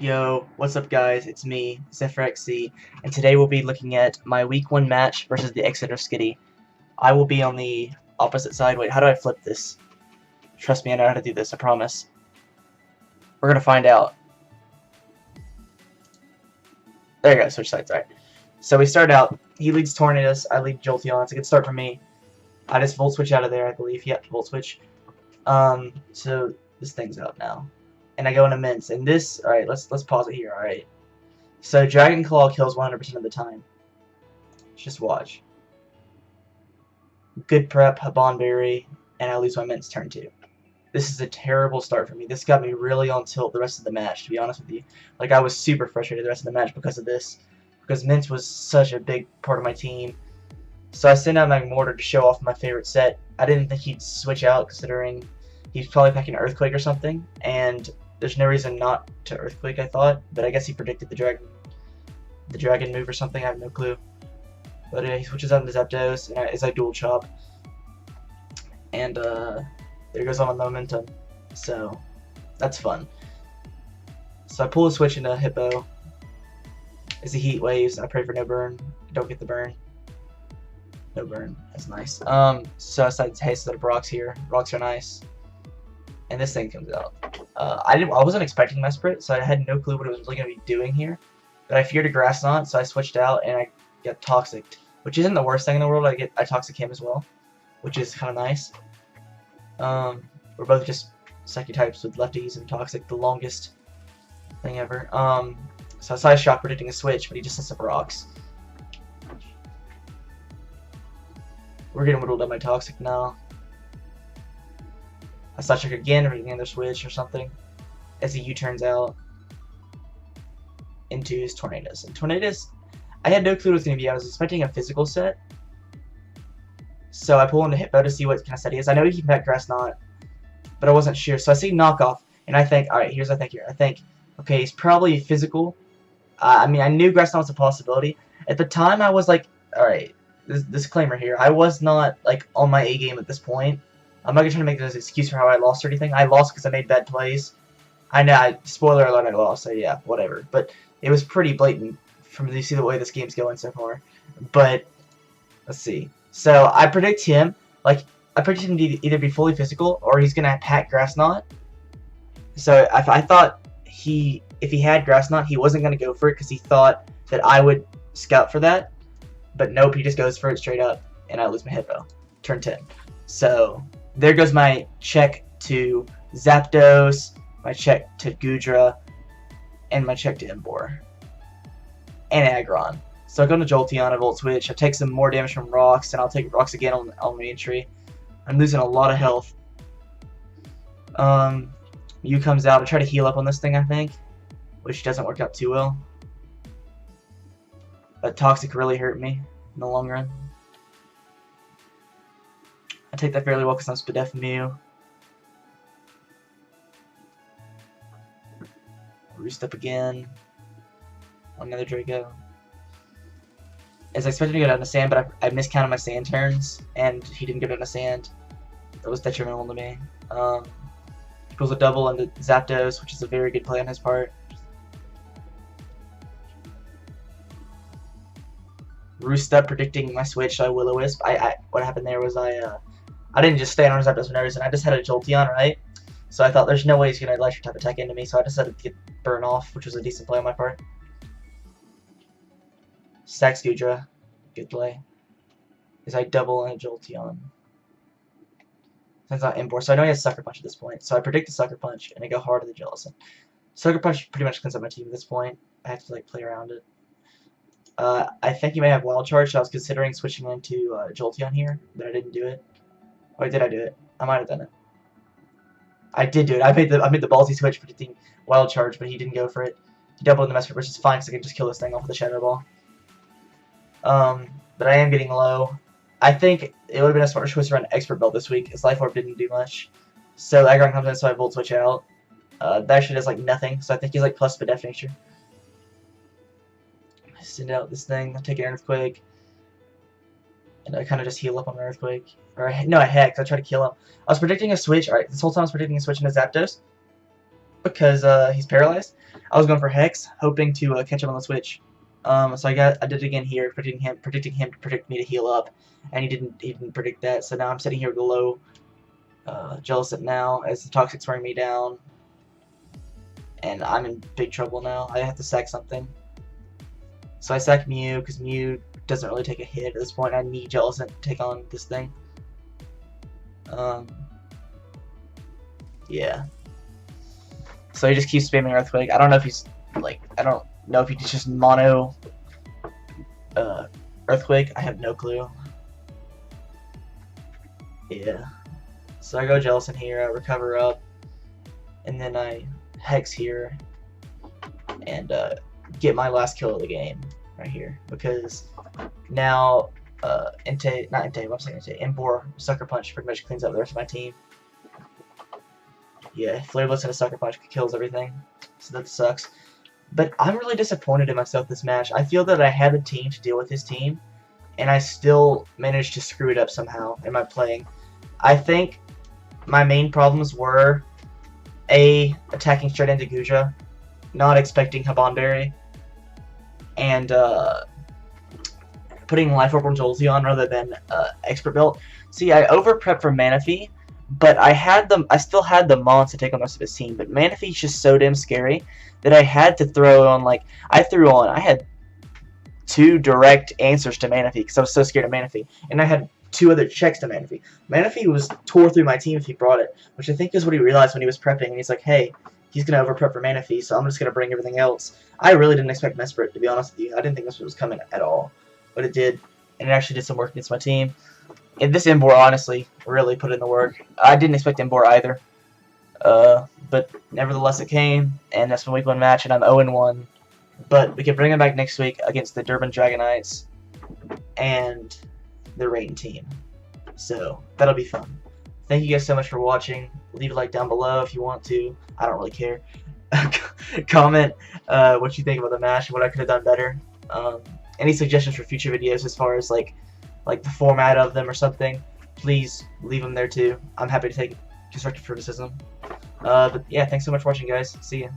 Yo, what's up guys, it's me, Exeter Skitty, and today we'll be looking at my week 1 match versus the Exeter Skitty. I will be on the opposite side. Wait, how do I flip this? Trust me, I know how to do this, I promise. We're gonna find out. There you go, switch sides, alright. So we start out, he leads Tornadoes, I lead Jolteon, it's a good start for me. I just Volt Switch out of there, I believe, yep, Volt Switch. So this thing's out now. And I go into Mints, and this, alright, let's pause it here, alright. So Dragon Claw kills 100% of the time. Just watch. Good prep, Braviary, and I lose my Mints turn 2. This is a terrible start for me. This got me really on tilt the rest of the match, to be honest with you. Like, I was super frustrated the rest of the match because of this. Because Mints was such a big part of my team. So I sent out Magmortar to show off my favorite set. I didn't think he'd switch out, considering he's probably packing Earthquake or something. And there's no reason not to Earthquake, I thought. But I guess he predicted the dragon move or something. I have no clue. But he switches out into Zapdos, and it's like dual chop. And there goes all my momentum. So that's fun. So I pull a switch into Hippo. As he heat waves, I pray for no burn. Don't get the burn. No burn. That's nice. So I decided to haste out of rocks here. Rocks are nice. And this thing comes out. I wasn't expecting Mesprit, so I had no clue what it was really going to be doing here. But I feared a Grass Knot, so I switched out and I got Toxic, which isn't the worst thing in the world. I Toxic him as well, which is kind of nice. We're both just Psychic types with lefties and Toxic, the longest thing ever. So I saw Shock predicting a switch, but he just sets up rocks. We're getting whittled up by Toxic now. I saw Shock again, predicting another switch or something. As he U-turns out into his Tornadoes. And Tornadoes, I had no clue what it was going to be. I was expecting a physical set. So I pull into Hippo to see what kind of set he is. I know he can pack Grass Knot, but I wasn't sure. So I see Knockoff, and I think, alright, here's what I think here. I think, okay, he's probably physical. I mean, I knew Grass Knot was a possibility. At the time, I was like, alright, disclaimer here. I was not, like, on my A game at this point. I'm not going to try to make this an excuse for how I lost or anything. I lost because I made bad plays. I know, spoiler alert, I lost, so yeah, whatever. But it was pretty blatant from you see the way this game's going so far. But, let's see. So, I predict him, like, I predict him to either be fully physical or he's going to pack Grass Knot. So, I thought if he had Grass Knot, he wasn't going to go for it because he thought that I would scout for that. But nope, he just goes for it straight up, and I lose my Hippo. Turn 10. So, there goes my check to Zapdos, my check to Goodra, and my check to Embor. And Aggron. So I go to Jolteon, I Volt Switch, I take some more damage from Rocks, and I'll take Rocks again on re-entry. I'm losing a lot of health. Mew comes out, I try to heal up on this thing, I think, which doesn't work out too well. But Toxic really hurt me in the long run. I take that fairly well because I'm Spadef Mew. Roost up again. Another Draco. As I expected to go down to sand, but I miscounted my sand turns, and he didn't go down to sand. That was detrimental to me. He pulls a double into Zapdos, which is a very good play on his part. Roost up, predicting my switch, so I Will-O-Wisp. What happened there was I didn't just stay on Zapdos for no reason. I just had a Jolteon, right? So I thought there's no way he's going to electric type attack into me, so I decided to get Burn Off, which was a decent play on my part. Stacks Goodra. Good play. As I double on a Jolteon. Since not Embor, so I know he has Sucker Punch at this point. So I predict the Sucker Punch, and I go hard at the Jellicent. Sucker Punch pretty much cleans up my team at this point. I have to like play around it. I think he may have Wild Charge, so I was considering switching into Jolteon here, but I didn't do it. Or did I do it? I might have done it. I did do it. I made the ballsy switch predicting Wild Charge, but he didn't go for it. He doubled in the Mesprit, which is fine because I can just kill this thing off with a Shadow Ball. But I am getting low. I think it would have been a smart choice to run Expert Belt this week, as Life Orb didn't do much. So Aggron comes in, so I Volt Switch out. That actually does like nothing, so I think he's like plus Spadef nature. I send out this thing, I take an Earthquake. And I kind of just heal up on an Earthquake. Or, no, I Hex. I try to kill him. I was predicting a switch. Alright, this whole time I was predicting a switch into Zapdos. because he's paralyzed. I was going for Hex, hoping to catch him on the switch. So I did it again here, predicting him to predict me to heal up, and he didn't predict that. So now I'm sitting here with a low Jellicent now as the Toxic's wearing me down, and I'm in big trouble now. I have to sack something. So I sack Mew because Mew doesn't really take a hit at this point. I need Jellicent to take on this thing. Yeah. So he just keeps spamming Earthquake. I don't know if he's like, I don't know if he's just mono Earthquake. I have no clue. Yeah. So I go Jellicent here, I recover up, and then I Hex here, and get my last kill of the game right here, because now Embor Sucker Punch pretty much cleans up the rest of my team. Yeah, Flare Blitz and a Sucker Punch kills everything, so that sucks. But I'm really disappointed in myself this match. I feel that I had a team to deal with his team, and I still managed to screw it up somehow in my playing. I think my main problems were attacking straight into Guja, not expecting Braviary, and putting Life Orb on Jolteon rather than Expert Belt. See, I over-prepped for Manaphy, but I still had the Mons to take on the rest of his team, but Manaphy's just so damn scary that I had to throw on, like, I had 2 direct answers to Manaphy because I was so scared of Manaphy, and I had 2 other checks to Manaphy. Manaphy was tore through my team if he brought it, which I think is what he realized when he was prepping, and he's like, hey, he's going to over-prep for Manaphy, so I'm just going to bring everything else. I really didn't expect Mesprit, to be honest with you. I didn't think Mesprit was coming at all, but it did, and it actually did some work against my team. And this Embor, honestly, really put in the work. I didn't expect Embor either, but nevertheless it came, and that's my week 1 match, and I'm 0-1. But we can bring him back next week against the Durban Dragonites and the Rain team. So that'll be fun. Thank you guys so much for watching. Leave a like down below if you want to. I don't really care. Comment what you think about the match and what I could have done better. Any suggestions for future videos as far as like the format of them or something, please leave them there too. I'm happy to take constructive criticism. But yeah, thanks so much for watching, guys. See ya.